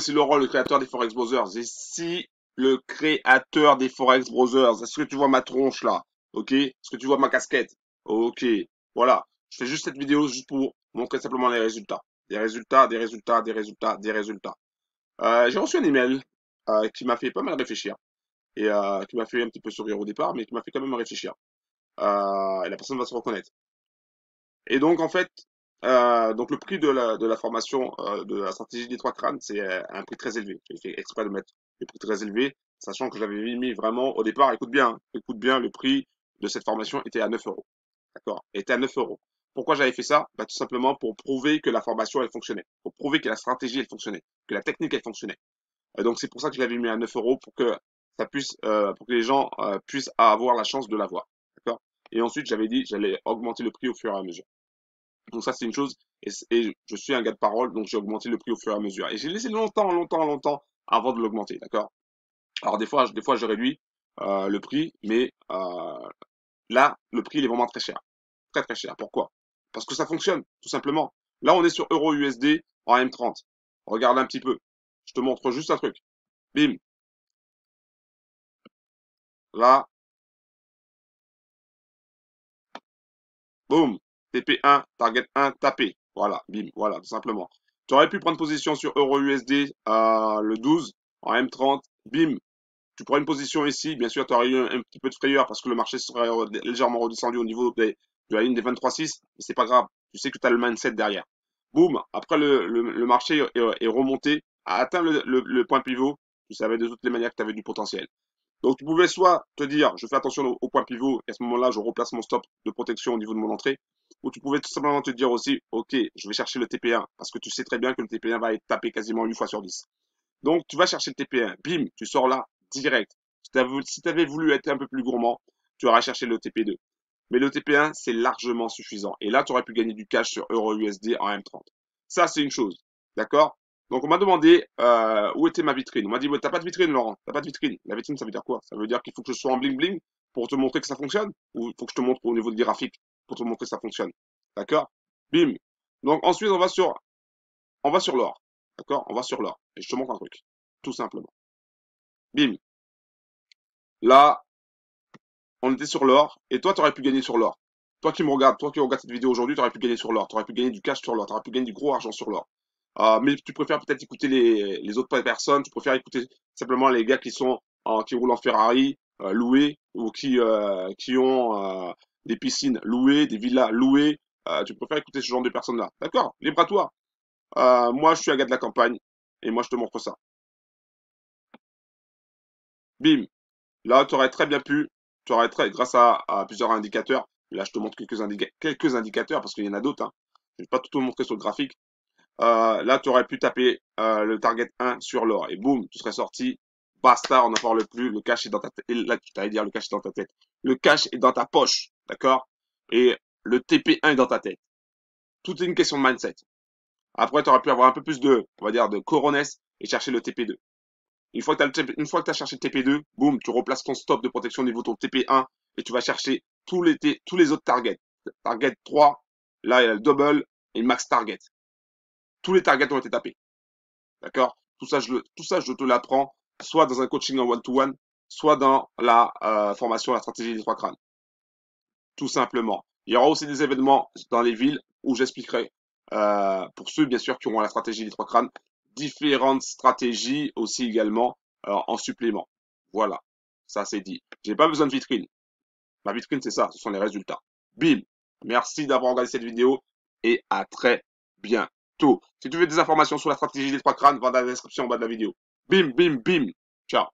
c'est Laurent, le créateur des Forex Brothers. Ici, le créateur des Forex Brothers. Est-ce que tu vois ma tronche là? Ok? Est-ce que tu vois ma casquette? Ok. Voilà. Je fais juste cette vidéo juste pour montrer simplement les résultats. Des résultats, des résultats, des résultats, des résultats. J'ai reçu un email qui m'a fait pas mal réfléchir et qui m'a fait un petit peu sourire au départ, mais qui m'a fait quand même réfléchir. Et la personne va se reconnaître. Et donc, en fait, donc le prix de la formation de la stratégie des trois crânes, c'est un prix très élevé. J'ai fait exprès de mettre le prix très élevé, sachant que je l'avais mis vraiment au départ. Écoute bien, le prix de cette formation était à 9 euros. D'accord? Était à 9 euros. Pourquoi j'avais fait ça? Bah, tout simplement pour prouver que la formation, elle fonctionnait. Pour prouver que la stratégie, elle fonctionnait. Que la technique, elle fonctionnait. Et donc, c'est pour ça que je l'avais mis à 9 euros pour que ça puisse, pour que les gens puissent avoir la chance de l'avoir. D'accord? Et ensuite, j'avais dit, j'allais augmenter le prix au fur et à mesure. Donc ça, c'est une chose. Et je suis un gars de parole, donc j'ai augmenté le prix au fur et à mesure. Et j'ai laissé longtemps, longtemps, longtemps avant de l'augmenter, d'accord? Alors des fois, je réduis le prix, mais là, le prix, il est vraiment très cher. Très, très cher. Pourquoi? Parce que ça fonctionne, tout simplement. Là, on est sur Euro USD en M30. Regarde un petit peu. Je te montre juste un truc. Bim. Là, boum. TP1, target 1, tapé. Voilà, bim. Voilà, tout simplement. Tu aurais pu prendre position sur Euro USD le 12 en M30. Bim. Tu prends une position ici, bien sûr, tu aurais eu un petit peu de frayeur parce que le marché serait légèrement redescendu au niveau de la ligne des 23,6, mais c'est pas grave. Tu sais que tu as le mindset derrière. Boum, après le marché est remonté, a atteint le point pivot. Tu savais de toutes les manières que tu avais du potentiel. Donc tu pouvais soit te dire, je fais attention au point pivot et à ce moment-là, je replace mon stop de protection au niveau de mon entrée. Ou tu pouvais tout simplement te dire aussi, ok, je vais chercher le TP1 parce que tu sais très bien que le TP1 va être tapé quasiment 8 fois sur 10. Donc, tu vas chercher le TP1, bim, tu sors là, direct. Si tu avais voulu être un peu plus gourmand, tu aurais cherché le TP2. Mais le TP1, c'est largement suffisant. Et là, tu aurais pu gagner du cash sur Euro USD en M30. Ça, c'est une chose. D'accord? Donc, on m'a demandé où était ma vitrine. On m'a dit, ouais, t'as pas de vitrine, Laurent. T'as pas de vitrine. La vitrine, ça veut dire quoi? Ça veut dire qu'il faut que je sois en bling-bling pour te montrer que ça fonctionne? Ou il faut que je te montre au niveau de graphique pour te montrer que ça fonctionne? D'accord? Bim. Donc, ensuite, on va sur l'or. D'accord? On va sur l'or. Et je te montre un truc. Tout simplement. Bim. Là, on était sur l'or. Et toi, tu aurais pu gagner sur l'or. Toi qui me regardes, toi qui regardes cette vidéo aujourd'hui, tu aurais pu gagner sur l'or. Tu aurais pu gagner du cash sur l'or. Tu aurais pu gagner du gros argent sur l'or. Mais tu préfères peut-être écouter les autres personnes. Tu préfères écouter simplement les gars qui roulent en Ferrari, loués, ou qui ont des piscines louées, des villas louées. Tu préfères écouter ce genre de personnes-là. D'accord? Libre à toi. Moi, je suis un gars de la campagne. Et moi, je te montre ça. Bim. Là, tu aurais très bien pu, grâce à plusieurs indicateurs, là je te montre quelques indicateurs parce qu'il y en a d'autres, hein. Je ne vais pas tout te montrer sur le graphique. Là, tu aurais pu taper le target 1 sur l'or et boum, tu serais sorti. Basta, on n'en parle plus, le cash est dans ta tête. Et là, tu t'allais dire le cash est dans ta tête. Le cash est dans ta poche, d'accord? Et le TP1 est dans ta tête. Tout est une question de mindset. Après, tu aurais pu avoir un peu plus on va dire, de coronesse et chercher le TP2. Une fois que tu as cherché le TP2, boum, tu replaces ton stop de protection au niveau de ton TP1 et tu vas chercher tous les autres targets. Target 3, là il y a le double et le max target. Tous les targets ont été tapés. D'accord? Tout ça, je te l'apprends soit dans un coaching en one-to-one, soit dans la formation, la stratégie des trois crânes. Tout simplement. Il y aura aussi des événements dans les villes où j'expliquerai, pour ceux bien sûr qui auront la stratégie des trois crânes, différentes stratégies aussi également en supplément. Voilà, ça c'est dit. J'ai pas besoin de vitrine. Ma vitrine c'est ça, ce sont les résultats. Bim. Merci d'avoir regardé cette vidéo et à très bientôt. Si tu veux des informations sur la stratégie des trois crânes, va dans la description en bas de la vidéo. Bim, bim, bim. Ciao.